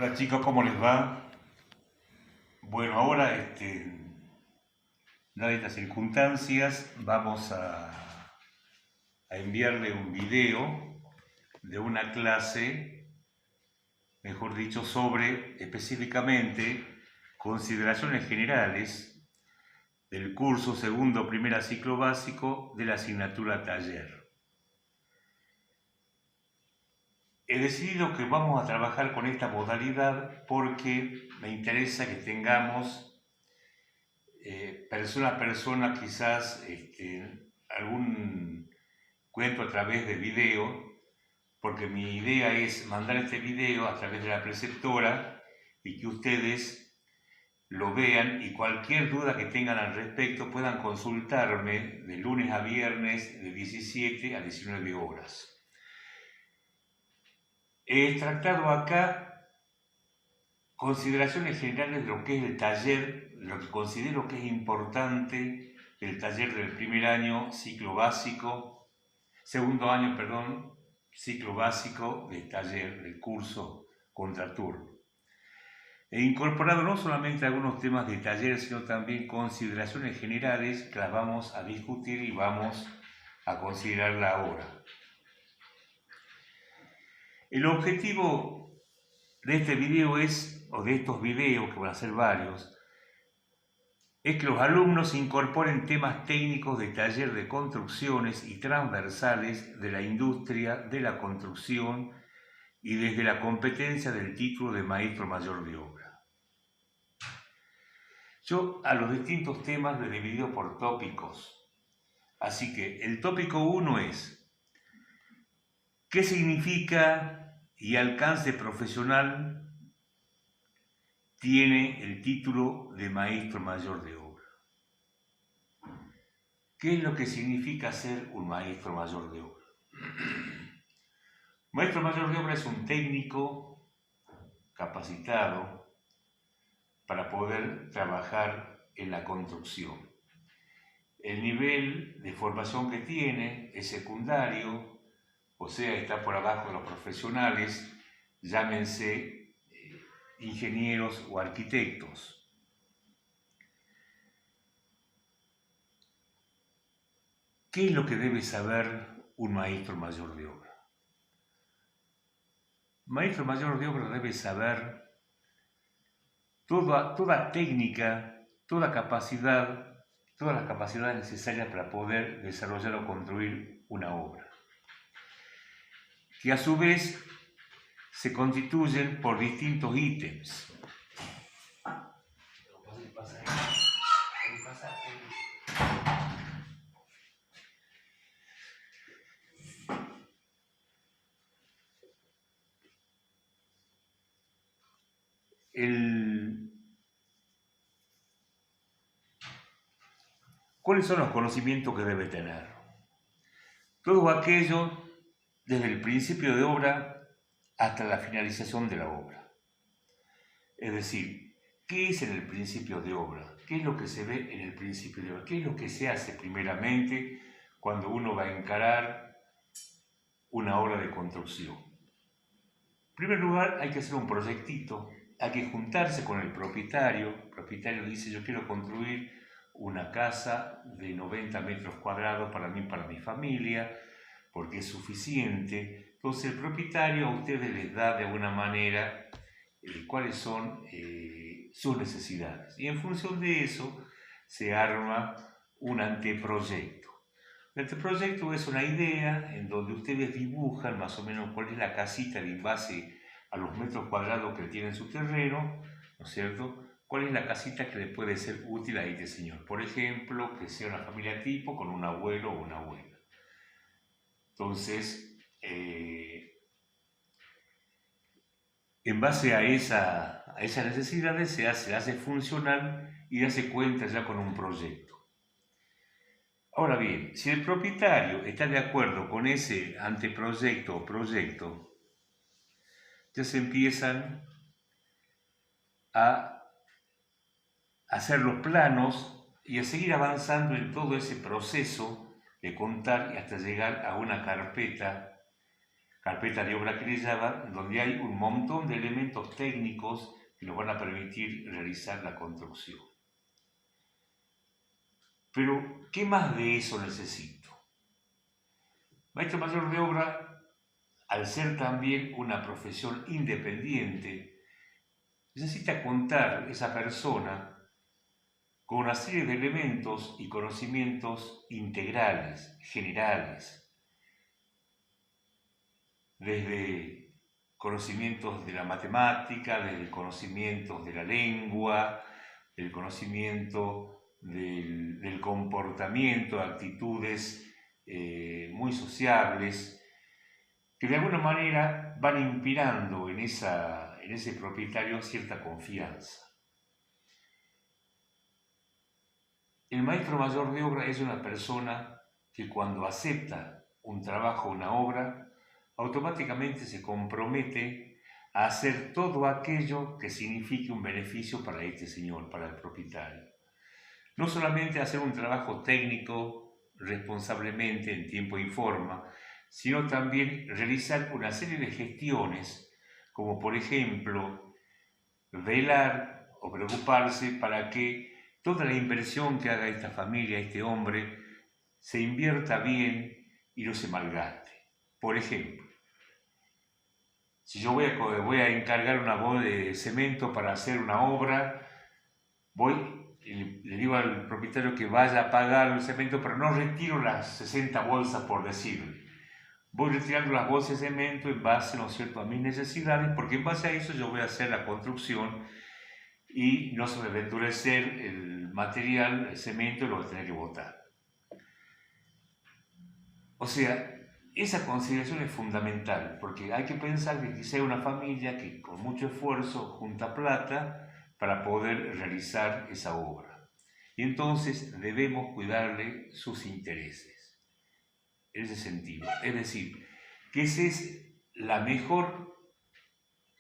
Hola chicos, ¿cómo les va? Bueno, ahora, dadas estas circunstancias, vamos a enviarle un video de una clase, mejor dicho, sobre específicamente consideraciones generales del curso segundo primera ciclo básico de la asignatura taller. He decidido que vamos a trabajar con esta modalidad porque me interesa que tengamos persona a persona quizás algún cuento a través de video, porque mi idea es mandar este video a través de la preceptora y que ustedes lo vean y cualquier duda que tengan al respecto puedan consultarme de lunes a viernes de 17 a 19 horas. He tratado acá consideraciones generales de lo que es el taller, lo que considero que es importante del taller del primer año, ciclo básico, segundo año, perdón, ciclo básico del taller, del curso Contraturno. He incorporado no solamente algunos temas de taller, sino también consideraciones generales que las vamos a discutir y vamos a considerarla ahora. El objetivo de este video es, o de estos videos, que van a ser varios, es que los alumnos incorporen temas técnicos de taller de construcciones y transversales de la industria de la construcción y desde la competencia del título de maestro mayor de obra. Yo a los distintos temas los he dividido por tópicos. Así que el tópico 1 es ¿qué significa y alcance profesional tiene el título de maestro mayor de obra? ¿Qué es lo que significa ser un maestro mayor de obra? Maestro mayor de obra es un técnico capacitado para poder trabajar en la construcción. El nivel de formación que tiene es secundario, o sea, está por abajo de los profesionales, llámense ingenieros o arquitectos. ¿Qué es lo que debe saber un maestro mayor de obra? Maestro mayor de obra debe saber toda técnica, toda capacidad, todas las capacidades necesarias para poder desarrollar o construir una obra, que a su vez se constituyen por distintos ítems. ¿Cuáles son los conocimientos que debe tener? Todo aquello desde el principio de obra hasta la finalización de la obra. Es decir, ¿qué es en el principio de obra? ¿Qué es lo que se ve en el principio de obra? ¿Qué es lo que se hace primeramente cuando uno va a encarar una obra de construcción? En primer lugar, hay que hacer un proyectito, hay que juntarse con el propietario. El propietario dice, yo quiero construir una casa de 90 metros cuadrados para mí, para mi familia, porque es suficiente. Entonces el propietario a ustedes les da de alguna manera cuáles son sus necesidades. Y en función de eso se arma un anteproyecto. El anteproyecto es una idea en donde ustedes dibujan más o menos cuál es la casita en base a los metros cuadrados que tiene su terreno, ¿no es cierto? ¿Cuál es la casita que le puede ser útil a este señor? Por ejemplo, que sea una familia tipo con un abuelo o una abuela. Entonces, en base a esas necesidades se hace funcional y hace cuenta ya con un proyecto. Ahora bien, si el propietario está de acuerdo con ese anteproyecto o proyecto, ya se empiezan a hacer los planos y a seguir avanzando en todo ese proceso de contar y hasta llegar a una carpeta carpeta de obra que le llaman, donde hay un montón de elementos técnicos que nos van a permitir realizar la construcción. Pero, ¿qué más de eso necesito? Maestro mayor de obra, al ser también una profesión independiente, necesita contar esa persona con una serie de elementos y conocimientos integrales, generales, desde conocimientos de la matemática, desde conocimientos de la lengua, del conocimiento del comportamiento, actitudes muy sociables, que de alguna manera van inspirando en ese propietario cierta confianza. El maestro mayor de obra es una persona que cuando acepta un trabajo, una obra, automáticamente se compromete a hacer todo aquello que signifique un beneficio para este señor, para el propietario. No solamente hacer un trabajo técnico responsablemente en tiempo y forma, sino también realizar una serie de gestiones, como por ejemplo, velar o preocuparse para que toda la inversión que haga esta familia, este hombre, se invierta bien y no se malgaste. Por ejemplo, si yo voy a encargar una bolsa de cemento para hacer una obra, le digo al propietario que vaya a pagar el cemento, pero no retiro las 60 bolsas por decirle. Voy retirando las bolsas de cemento en base, ¿no es cierto?, a mis necesidades, porque en base a eso yo voy a hacer la construcción y no se me va a endurecer el material, el cemento, y lo voy a tener que botar. O sea, esa consideración es fundamental, porque hay que pensar que sea una familia que con mucho esfuerzo junta plata para poder realizar esa obra. Y entonces debemos cuidarle sus intereses, en ese sentido. Es decir, que esa es la mejor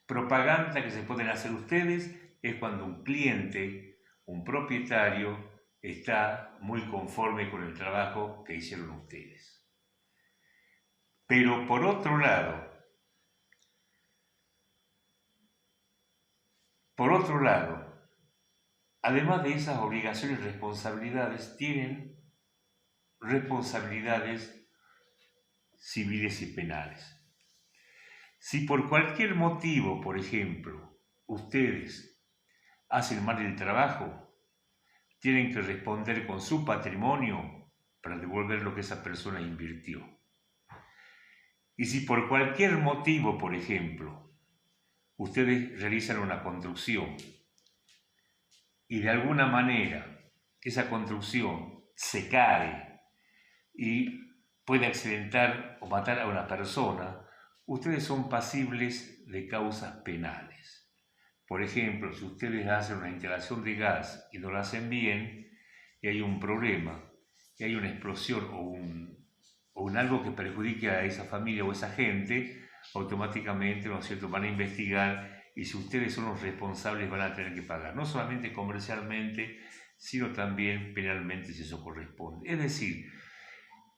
propaganda que se pueden hacer ustedes, es cuando un cliente, un propietario, está muy conforme con el trabajo que hicieron ustedes. Pero por otro lado, además de esas obligaciones y responsabilidades, tienen responsabilidades civiles y penales. Si por cualquier motivo, por ejemplo, ustedes hacen mal el trabajo, tienen que responder con su patrimonio para devolver lo que esa persona invirtió. Y si por cualquier motivo, por ejemplo, ustedes realizan una construcción y de alguna manera esa construcción se cae y puede accidentar o matar a una persona, ustedes son pasibles de causas penales. Por ejemplo, si ustedes hacen una instalación de gas y no la hacen bien, y hay un problema, y hay una explosión o un algo que perjudique a esa familia o a esa gente, automáticamente, ¿no es cierto?, van a investigar, y si ustedes son los responsables van a tener que pagar, no solamente comercialmente, sino también penalmente si eso corresponde. Es decir,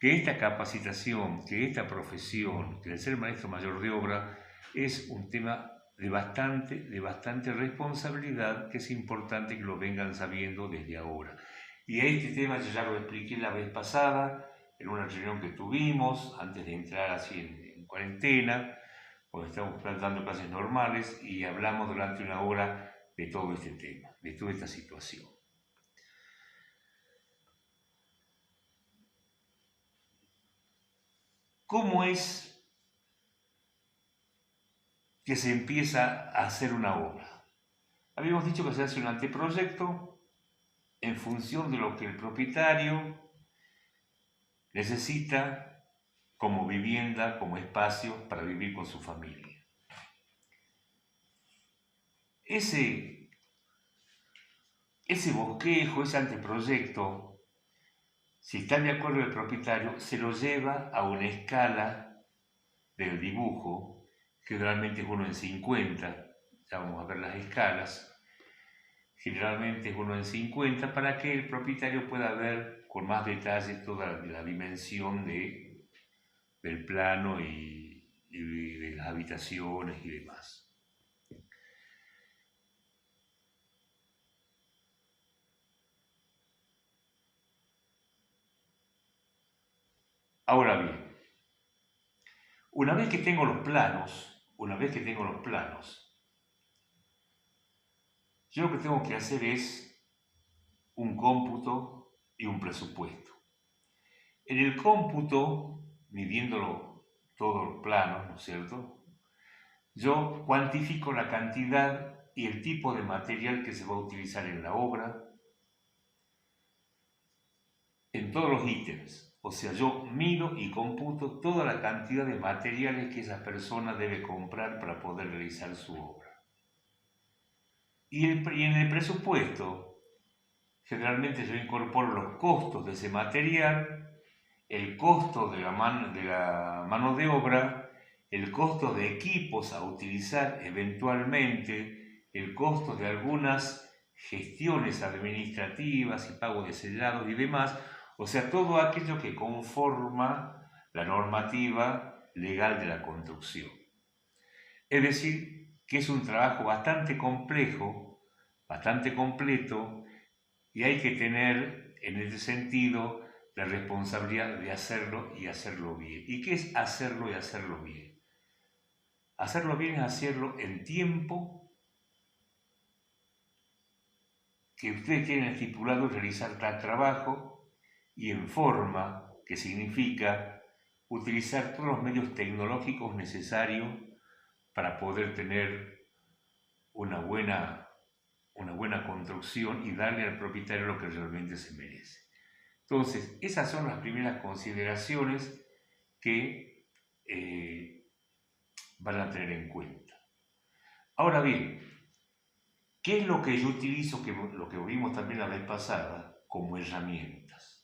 que esta capacitación, que esta profesión, que el ser maestro mayor de obra, es un tema de bastante responsabilidad, que es importante que lo vengan sabiendo desde ahora. Y a este tema yo ya lo expliqué la vez pasada, en una reunión que tuvimos, antes de entrar así en cuarentena, cuando estamos dando clases normales, y hablamos durante una hora de todo este tema, de toda esta situación. ¿Cómo es que se empieza a hacer una obra? Habíamos dicho que se hace un anteproyecto en función de lo que el propietario necesita como vivienda, como espacio para vivir con su familia. Ese bosquejo, ese anteproyecto, si está de acuerdo el propietario, se lo lleva a una escala del dibujo, que generalmente es 1 en 50, ya vamos a ver las escalas, generalmente es 1 en 50, para que el propietario pueda ver con más detalle toda la dimensión del plano y y de las habitaciones y demás. Ahora bien, una vez que tengo los planos, yo lo que tengo que hacer es un cómputo y un presupuesto. En el cómputo, midiéndolo todos los planos, ¿no es cierto?, yo cuantifico la cantidad y el tipo de material que se va a utilizar en la obra, en todos los ítems. O sea, yo mido y computo toda la cantidad de materiales que esa persona debe comprar para poder realizar su obra. Y en el presupuesto, generalmente yo incorporo los costos de ese material, el costo de la mano de obra, el costo de equipos a utilizar eventualmente, el costo de algunas gestiones administrativas y pago de sellados y demás, o sea, todo aquello que conforma la normativa legal de la construcción. Es decir, que es un trabajo bastante complejo, bastante completo, y hay que tener en ese sentido la responsabilidad de hacerlo y hacerlo bien. ¿Y qué es hacerlo y hacerlo bien? Hacerlo bien es hacerlo en tiempo que ustedes tienen estipulado realizar tal trabajo y en forma, que significa utilizar todos los medios tecnológicos necesarios para poder tener una buena construcción y darle al propietario lo que realmente se merece. Entonces, esas son las primeras consideraciones que van a tener en cuenta. Ahora bien, ¿qué es lo que yo utilizo, lo que vimos también la vez pasada, como herramientas?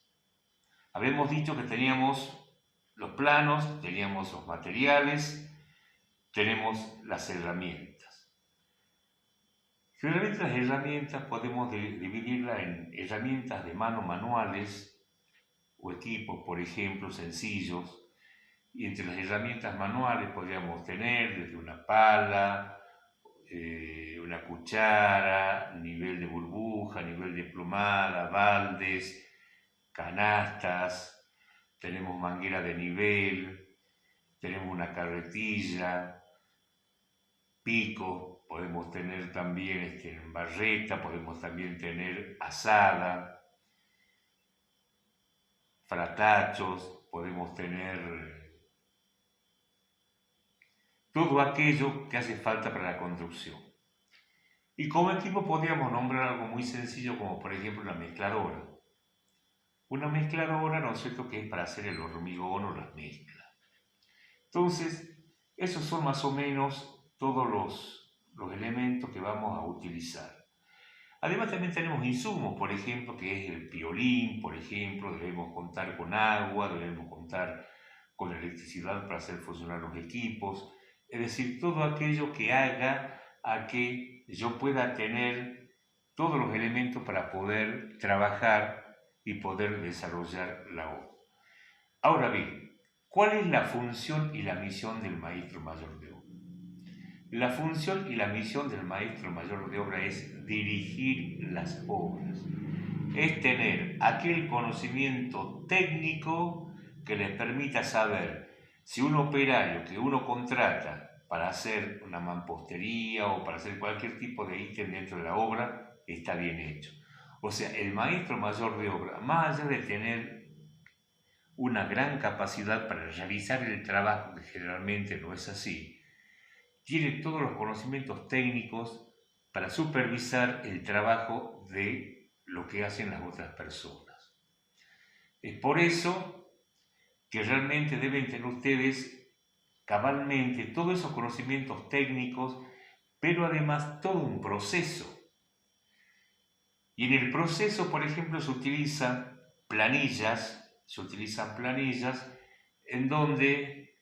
Habíamos dicho que teníamos los planos, teníamos los materiales, tenemos las herramientas. Generalmente las herramientas podemos dividirlas en herramientas de mano manuales o equipos, por ejemplo, sencillos. Y entre las herramientas manuales podríamos tener desde una pala, una cuchara, nivel de burbuja, nivel de plumada, baldes, canastas, tenemos manguera de nivel, tenemos una carretilla, pico, podemos tener también barreta, podemos también tener azada, fratachos, podemos tener todo aquello que hace falta para la construcción. Y como equipo podríamos nombrar algo muy sencillo como por ejemplo una mezcladora. Una mezcladora, ¿no es cierto?, que es para hacer el hormigón o las mezclas. Entonces, esos son más o menos todos los elementos que vamos a utilizar. Además también tenemos insumos, por ejemplo, que es el piolín, por ejemplo, debemos contar con agua, debemos contar con electricidad para hacer funcionar los equipos, es decir, todo aquello que haga a que yo pueda tener todos los elementos para poder trabajar y poder desarrollar la obra. Ahora bien, ¿cuál es la función y la misión del maestro mayor de obra? La función y la misión del maestro mayor de obra es dirigir las obras, es tener aquel conocimiento técnico que les permita saber si un operario que uno contrata para hacer una mampostería o para hacer cualquier tipo de ítem dentro de la obra está bien hecho. O sea, el maestro mayor de obra, más allá de tener una gran capacidad para realizar el trabajo, que generalmente no es así, tiene todos los conocimientos técnicos para supervisar el trabajo de lo que hacen las otras personas. Es por eso que realmente deben tener ustedes cabalmente todos esos conocimientos técnicos, pero además todo un proceso. Y en el proceso, por ejemplo, se utilizan planillas en donde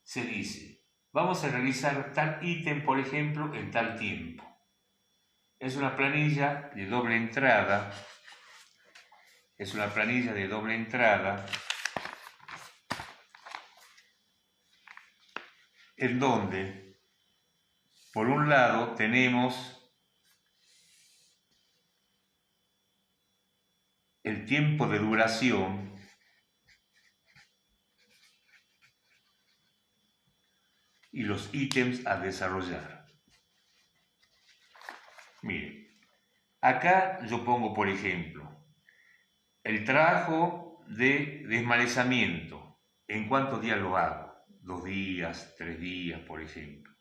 se dice: vamos a realizar tal ítem, por ejemplo, en tal tiempo. Es una planilla de doble entrada. en donde, por un lado, tenemos el tiempo de duración y los ítems a desarrollar. Miren, acá yo pongo, por ejemplo, el trabajo de desmalezamiento. ¿En cuántos días lo hago? 2 días, 3 días, por ejemplo.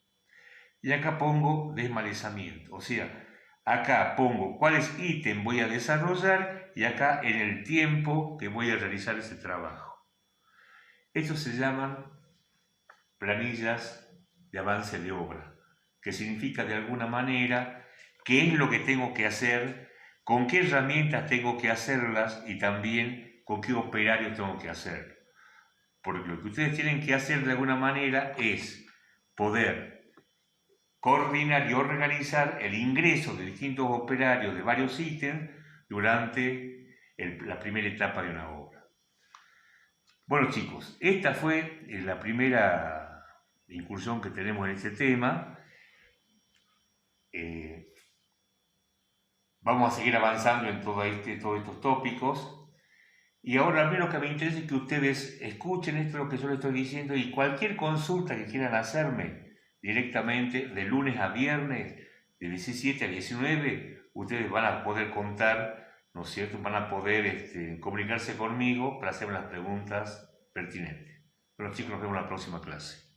Y acá pongo desmalezamiento, o sea, acá pongo cuáles ítems voy a desarrollar y acá en el tiempo que voy a realizar ese trabajo. Estos se llaman planillas de avance de obra, que significa de alguna manera qué es lo que tengo que hacer, con qué herramientas tengo que hacerlas y también con qué operarios tengo que hacerlo. Porque lo que ustedes tienen que hacer de alguna manera es poder coordinar y organizar el ingreso de distintos operarios de varios ítems durante la primera etapa de una obra. Bueno chicos, esta fue la primera incursión que tenemos en este tema. Vamos a seguir avanzando en todos estos tópicos. Y ahora a mí lo que me interesa es que ustedes escuchen esto lo que yo les estoy diciendo y cualquier consulta que quieran hacerme directamente de lunes a viernes, de 17 a 19, ustedes van a poder contar, ¿no es cierto? Van a poder comunicarse conmigo para hacerme las preguntas pertinentes. Bueno chicos, nos vemos en la próxima clase.